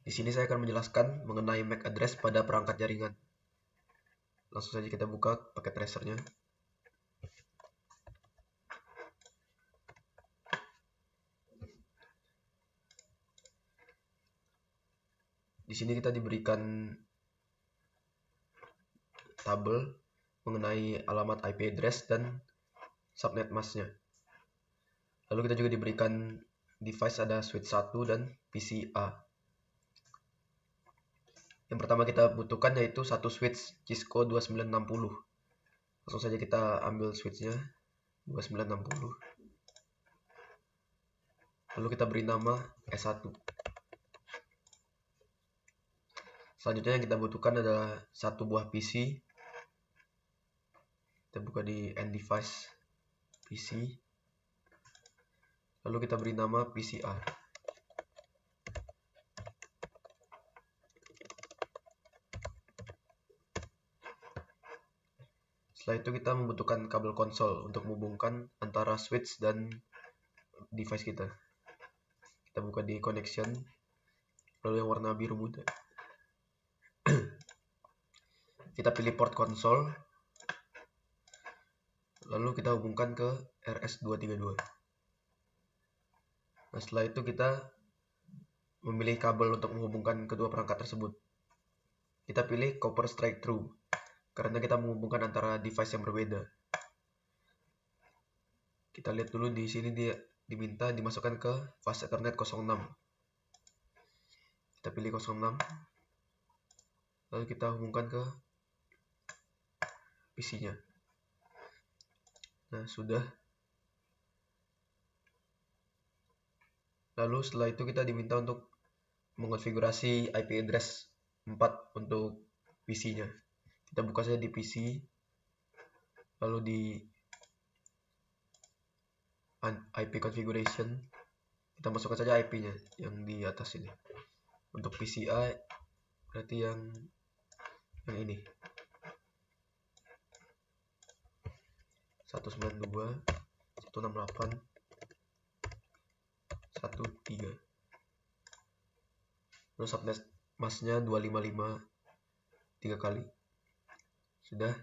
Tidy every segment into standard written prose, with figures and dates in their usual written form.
Di sini saya akan menjelaskan mengenai MAC address pada perangkat jaringan. Langsung saja kita buka paket tracernya. Di sini kita diberikan tabel mengenai alamat IP address dan subnet masknya. Lalu kita juga diberikan device, ada switch 1 dan PCA. Yang pertama kita butuhkan yaitu satu switch Cisco 2960. Langsung saja kita ambil switchnya 2960. Lalu kita beri nama S1. Selanjutnya yang kita butuhkan adalah satu buah PC. Kita buka di end device PC. Lalu kita beri nama PCA. Setelah itu kita membutuhkan kabel konsol untuk menghubungkan antara switch dan device kita. Kita buka di connection, lalu yang warna biru muda. Kita pilih port konsol, lalu kita hubungkan ke RS232. Nah, setelah itu kita memilih kabel untuk menghubungkan kedua perangkat tersebut. Kita pilih copper straight through karena kita menghubungkan antara device yang berbeda. Kita lihat dulu di sini dia diminta dimasukkan ke fast Ethernet 06. Kita pilih 06. Lalu kita hubungkan ke PC-nya. Nah, sudah. Lalu setelah itu kita diminta untuk mengonfigurasi IP address 4 untuk PC-nya. Kita buka saja di PC, lalu di IP configuration kita masukkan saja IP-nya yang di atas ini. Untuk PCI berarti yang ini 192.168.1.3. Terus subnet masknya 255 3 kali. Sudah.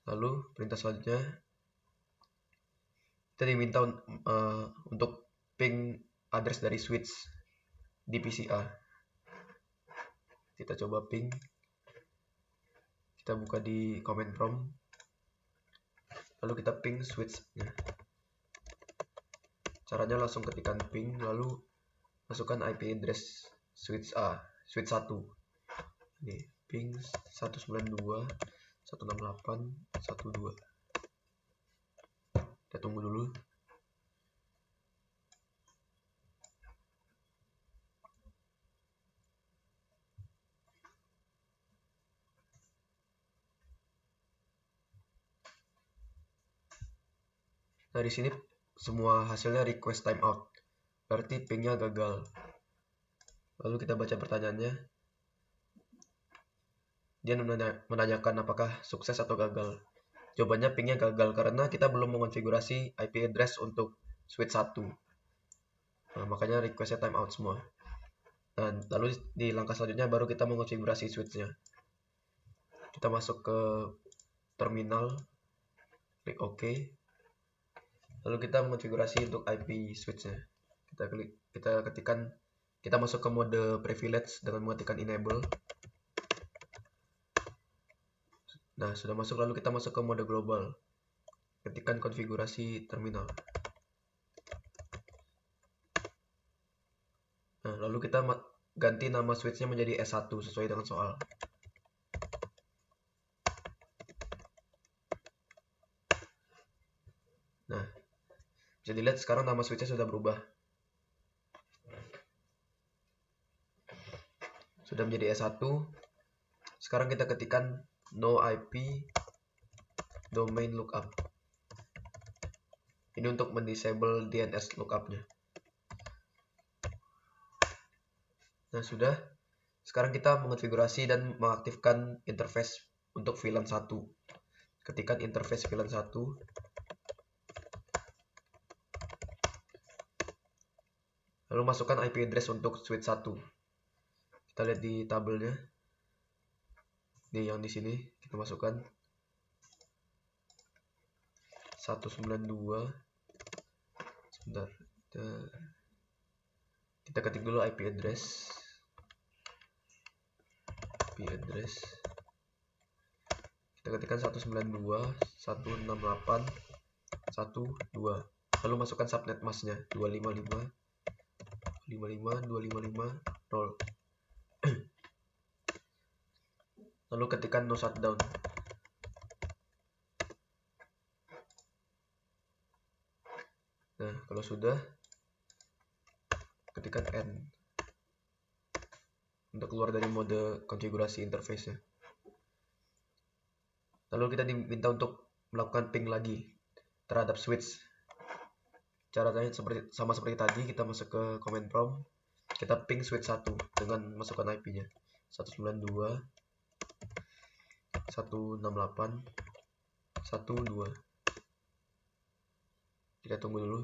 Lalu perintah selanjutnya kita diminta untuk ping address dari switch di PCA. Kita coba ping. Kita buka di command prompt. Lalu kita ping switch-nya. Caranya langsung ketikkan ping, lalu masukkan IP address switch A, switch 1. Ini ping 192.168.1.2. Kita tunggu dulu. Nah, di sini semua hasilnya request timeout. Berarti pingnya gagal. Lalu kita baca pertanyaannya. Dia menanyakan apakah sukses atau gagal. Jawabannya pingnya gagal karena kita belum mengonfigurasi IP address untuk switch 1. Nah, makanya requestnya timeout semua. Nah, lalu di langkah selanjutnya baru kita mengonfigurasi switchnya. Kita masuk ke terminal, klik OK. Lalu kita mengonfigurasi untuk IP switchnya. Kita ketikkan, kita masuk ke mode privilege dengan mengetikkan enable. Nah, sudah masuk, lalu kita masuk ke mode global. Ketikkan konfigurasi terminal. Nah, lalu kita ganti nama switchnya menjadi S1 sesuai dengan soal. Nah, bisa dilihat sekarang nama switchnya sudah berubah. Sudah menjadi S1. Sekarang kita ketikkan no IP domain lookup. Ini untuk mendisable DNS lookup-nya. Nah, sudah. Sekarang kita mengonfigurasi dan mengaktifkan interface untuk VLAN 1. Ketikkan interface VLAN 1. Lalu masukkan IP address untuk switch 1. Kita lihat di tabelnya. Nih yang di sini kita masukkan 192. Sebentar. Kita ketik dulu IP address. Kita ketikkan 192.168.1.2. Lalu masukkan subnet masknya 255.255.255.0. Lalu ketikkan no shutdown. Nah, kalau sudah, ketikkan N untuk keluar dari mode konfigurasi interface-nya. Lalu kita diminta untuk melakukan ping lagi terhadap switch. Caranya sama seperti tadi, kita masuk ke command prompt, kita ping switch 1 dengan masukkan IP-nya 192.168.1.2. Kita tunggu dulu.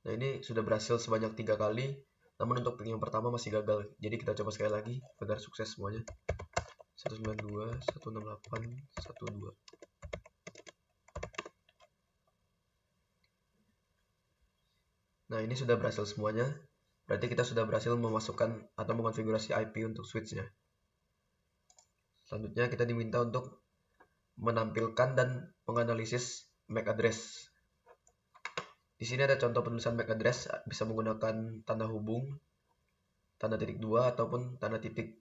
Nah, ini sudah berhasil sebanyak 3 kali, namun untuk ping yang pertama masih gagal. Jadi kita coba sekali lagi agar sukses semuanya. 192.168.1.2. Nah, ini sudah berhasil semuanya. Berarti kita sudah berhasil memasukkan atau mengonfigurasi IP untuk switch-nya. Selanjutnya kita diminta untuk menampilkan dan menganalisis MAC address. Di sini ada contoh penulisan MAC address, bisa menggunakan tanda hubung, tanda titik 2 ataupun tanda titik.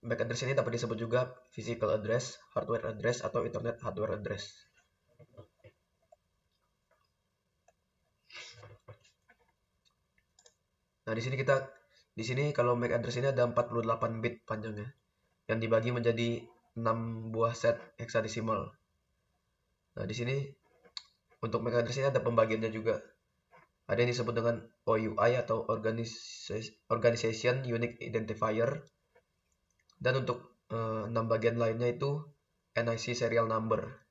MAC address ini dapat disebut juga physical address, hardware address, atau Ethernet hardware address. Nah, di sini kalau MAC address ini ada 48 bit panjangnya, yang dibagi menjadi 6 buah set heksadesimal. Nah, di sini untuk MAC address ini ada pembagiannya juga. Ada yang disebut dengan OUI atau Organization Unique Identifier. Dan untuk 6 bagian lainnya itu NIC Serial Number.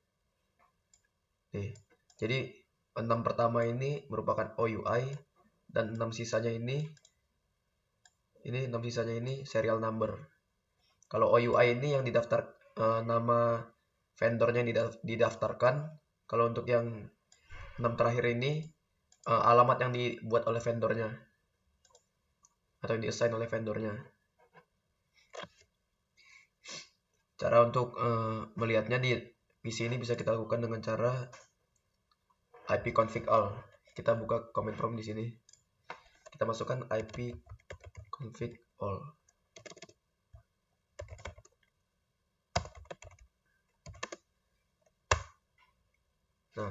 Nih, jadi 6 pertama ini merupakan OUI dan 6 sisanya ini 6 sisanya ini serial number. Kalau OUI ini yang didaftar nama vendornya yang didaftarkan. Kalau untuk yang 6 terakhir ini alamat yang dibuat oleh vendornya atau yang di-assign oleh vendornya. Cara untuk melihatnya di PC ini bisa kita lakukan dengan cara ipconfig all. Kita buka command prompt di sini. Kita masukkan ipconfig all. Nah,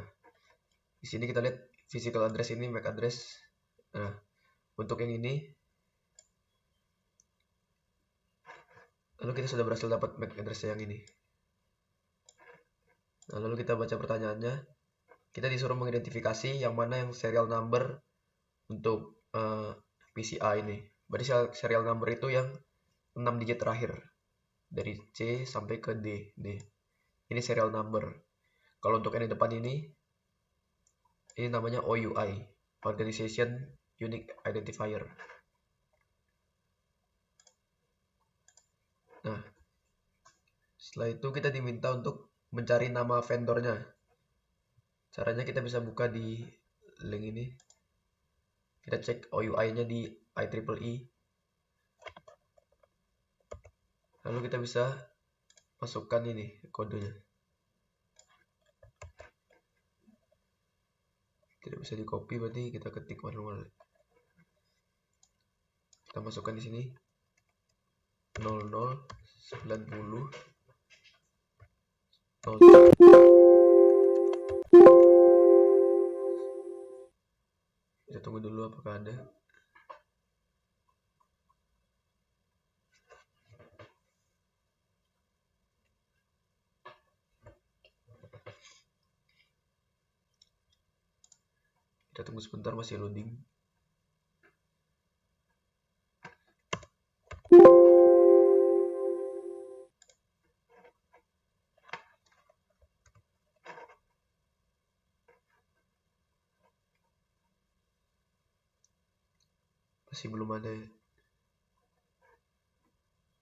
di sini kita lihat physical address ini MAC address. Nah, untuk yang ini, lalu kita sudah berhasil dapat MAC address yang ini. Nah, lalu kita baca pertanyaannya. Kita disuruh mengidentifikasi yang mana yang serial number untuk PCI ini. Berarti serial number itu yang 6 digit terakhir. Dari C sampai ke D. Ini serial number. Kalau untuk yang di depan ini namanya OUI, Organization Unique Identifier. Nah, setelah itu kita diminta untuk mencari nama vendornya. Caranya kita bisa buka di link ini. Kita cek OUI-nya di IEEE. Lalu kita bisa masukkan ini kodenya. Tidak bisa di copy, berarti kita ketik manual. Kita masukkan di sini 0090 Kita tunggu dulu apakah ada. Kita tunggu sebentar, masih loading. masih belum ada ya.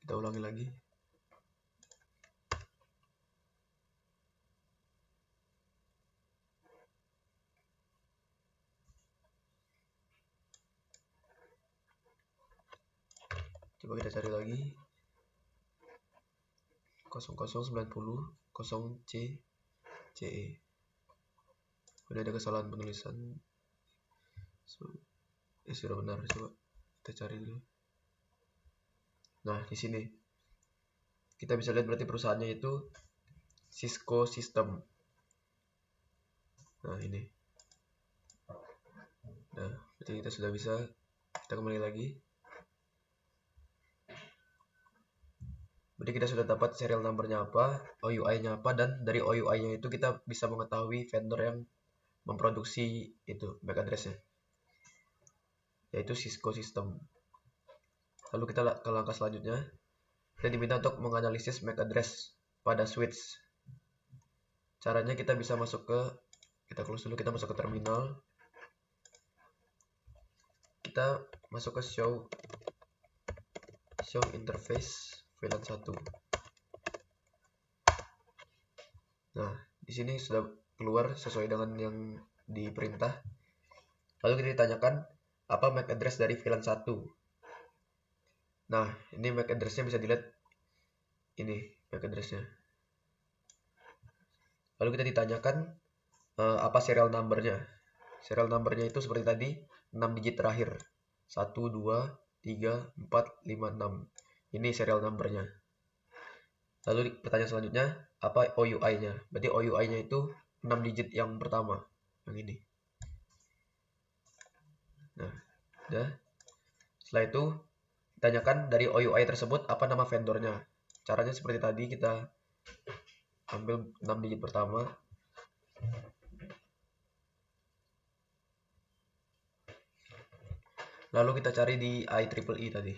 Kita ulangi lagi. Coba kita cari lagi. 0090 0C CE. Udah ada kesalahan penulisan. Sudah benar, coba kita cari dulu. Nah, di sini kita bisa lihat berarti perusahaannya itu Cisco System. Nah, ini. Nah, berarti kita sudah bisa. Kita kembali lagi. Berarti kita sudah dapat serial number-nya apa, OUI-nya apa, dan dari OUI-nya itu kita bisa mengetahui vendor yang memproduksi itu MAC address-nya, yaitu Cisco System. Lalu kita ke langkah selanjutnya. Kita diminta untuk menganalisis MAC address pada switch. Caranya kita bisa masuk ke, kita close dulu, kita masuk ke terminal. Kita masuk ke show interface VLAN 1. Nah, di sini sudah keluar sesuai dengan yang diperintah. Lalu kita ditanyakan apa MAC address dari VLAN 1. Nah, ini MAC address-nya bisa dilihat. Ini MAC address-nya. Lalu kita ditanyakan apa serial number-nya. Serial number-nya itu seperti tadi, 6 digit terakhir. 1, 2, 3, 4, 5, 6. Ini serial number-nya. Lalu pertanyaan selanjutnya, apa OUI-nya? Berarti OUI-nya itu 6 digit yang pertama, yang ini. Nah, udah. Setelah itu, tanyakan dari OUI tersebut apa nama vendornya. Caranya seperti tadi, kita ambil 6 digit pertama. Lalu kita cari di IEEE tadi.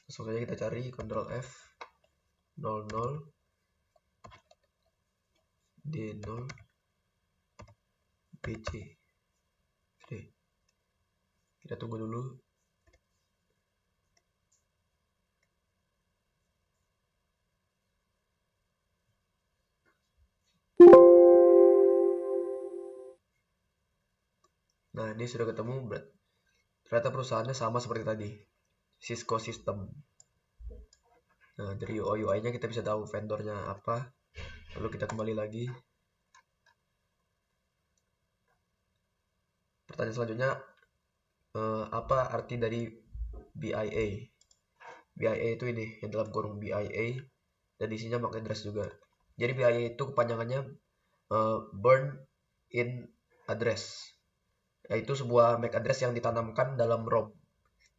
Langsung saja kita cari Ctrl F 00 D0 PC. Oke. Kita tunggu dulu. Nah, ini sudah ketemu. Ternyata perusahaannya sama seperti tadi, Cisco System. Nah, dari OUI-nya kita bisa tahu vendornya apa. Lalu kita kembali lagi. Pertanyaan selanjutnya, apa arti dari BIA? BIA itu ini, yang dalam kurung BIA, dan isinya MAC address juga. Jadi BIA itu kepanjangannya Burn in Address, yaitu sebuah MAC address yang ditanamkan dalam ROM.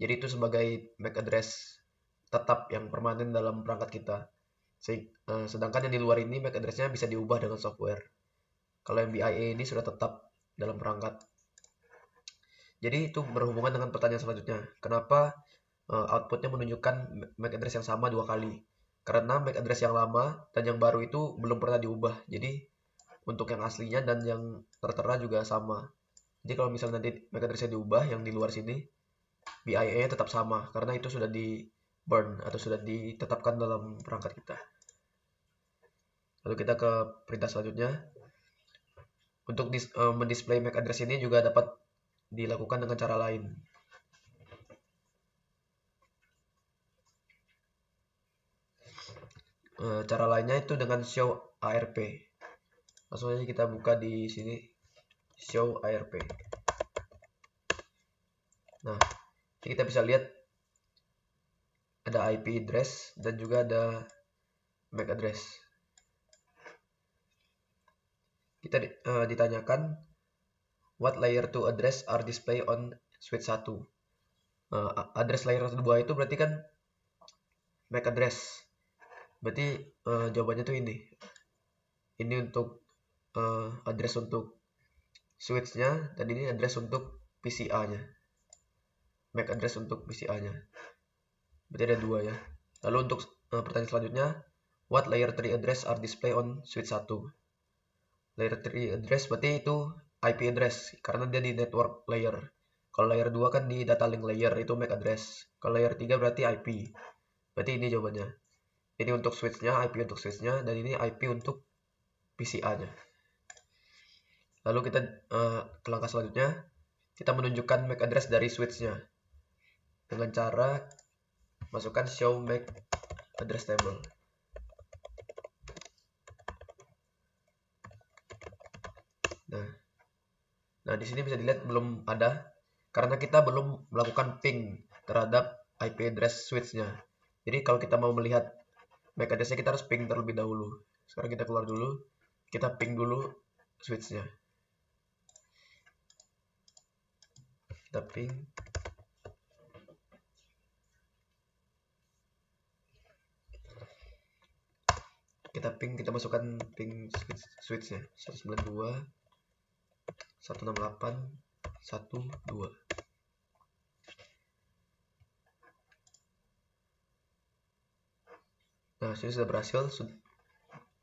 Jadi itu sebagai MAC address tetap yang permanen dalam perangkat kita. Sedangkan yang di luar ini MAC address-nya bisa diubah dengan software. Kalau yang BIA ini sudah tetap dalam perangkat. Jadi itu berhubungan dengan pertanyaan selanjutnya. Kenapa outputnya menunjukkan MAC address yang sama 2 kali? Karena MAC address yang lama dan yang baru itu belum pernah diubah. Jadi untuk yang aslinya dan yang tertera juga sama. Jadi kalau misalnya nanti MAC address-nya diubah, yang di luar sini BIA-nya tetap sama karena itu sudah di burn atau sudah ditetapkan dalam perangkat kita. Lalu kita ke perintah selanjutnya. Untuk mendisplay MAC address ini juga dapat dilakukan dengan cara lain. Cara lainnya itu dengan show ARP. Langsung aja kita buka di sini, show ARP. Nah, kita bisa lihat ada IP address dan juga ada MAC address. Kita ditanyakan what layer 2 address are displayed on switch 1. Address layer 2 itu berarti kan MAC address. Berarti jawabannya tuh ini. Ini untuk address untuk switch-nya dan ini address untuk PCA-nya. MAC address untuk PCA-nya. Berarti ada 2 ya. Lalu untuk pertanyaan selanjutnya, what layer 3 address are displayed on switch 1? Layer 3 address berarti itu IP address karena dia di network layer. Kalau layer 2 kan di data link layer, itu MAC address. Kalau layer 3 berarti IP. Berarti ini jawabannya. Ini untuk switch-nya, IP untuk switch-nya, dan ini IP untuk PCA-nya. Lalu kita ke langkah selanjutnya, kita menunjukkan MAC address dari switch-nya dengan cara masukkan show MAC address table. Nah, di sini bisa dilihat belum ada karena kita belum melakukan ping terhadap IP address switch-nya. Jadi kalau kita mau melihat MAC address-nya, kita harus ping terlebih dahulu. Sekarang kita keluar dulu, kita ping dulu switch-nya. Kita ping. Kita masukkan ping switch-nya 192 168 12. Nah, ini sudah berhasil.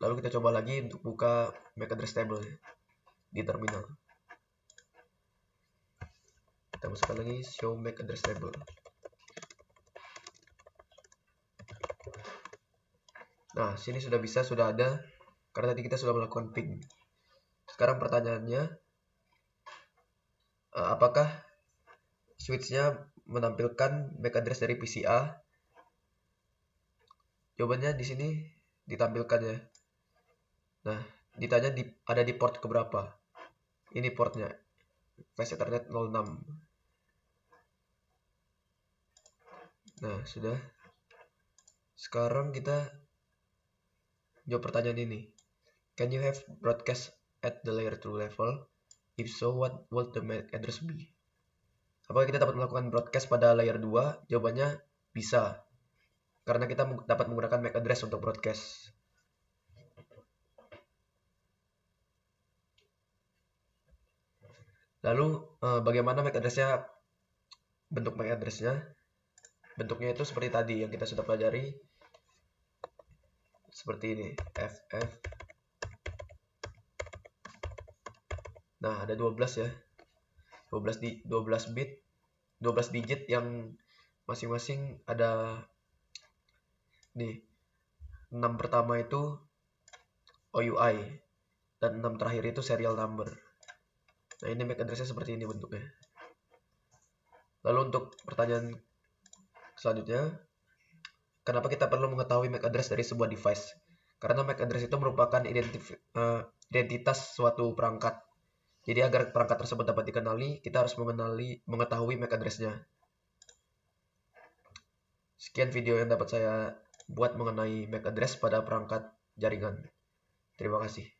Lalu kita coba lagi untuk buka MAC address table di terminal. Kita masukkan lagi show MAC address table. Nah, sini sudah bisa, sudah ada karena tadi kita sudah melakukan ping. Sekarang pertanyaannya, apakah switch-nya menampilkan MAC address dari PCA? Jawabannya di sini ditampilkan ya. Nah, ditanya ada di port keberapa. Ini portnya, flash Ethernet 06. Nah, sudah. Sekarang kita jawab pertanyaan ini. Can you have broadcast at the layer 2 level? If so, what would the MAC address be? Apakah kita dapat melakukan broadcast pada layer 2? Jawabannya bisa. Karena kita dapat menggunakan MAC address untuk broadcast. Lalu bagaimana MAC address-nya? Bentuk MAC address-nya? Bentuknya itu seperti tadi yang kita sudah pelajari. Seperti ini, FF. Nah, ada 12 ya. 12 bit, 12 digit yang masing-masing ada nih. 6 pertama itu OUI dan 6 terakhir itu serial number. Nah, ini MAC address-nya seperti ini bentuknya. Lalu untuk pertanyaan selanjutnya, kenapa kita perlu mengetahui MAC address dari sebuah device? Karena MAC address itu merupakan identitas suatu perangkat. Jadi agar perangkat tersebut dapat dikenali, kita harus mengetahui MAC address-nya. Sekian video yang dapat saya buat mengenai MAC address pada perangkat jaringan. Terima kasih.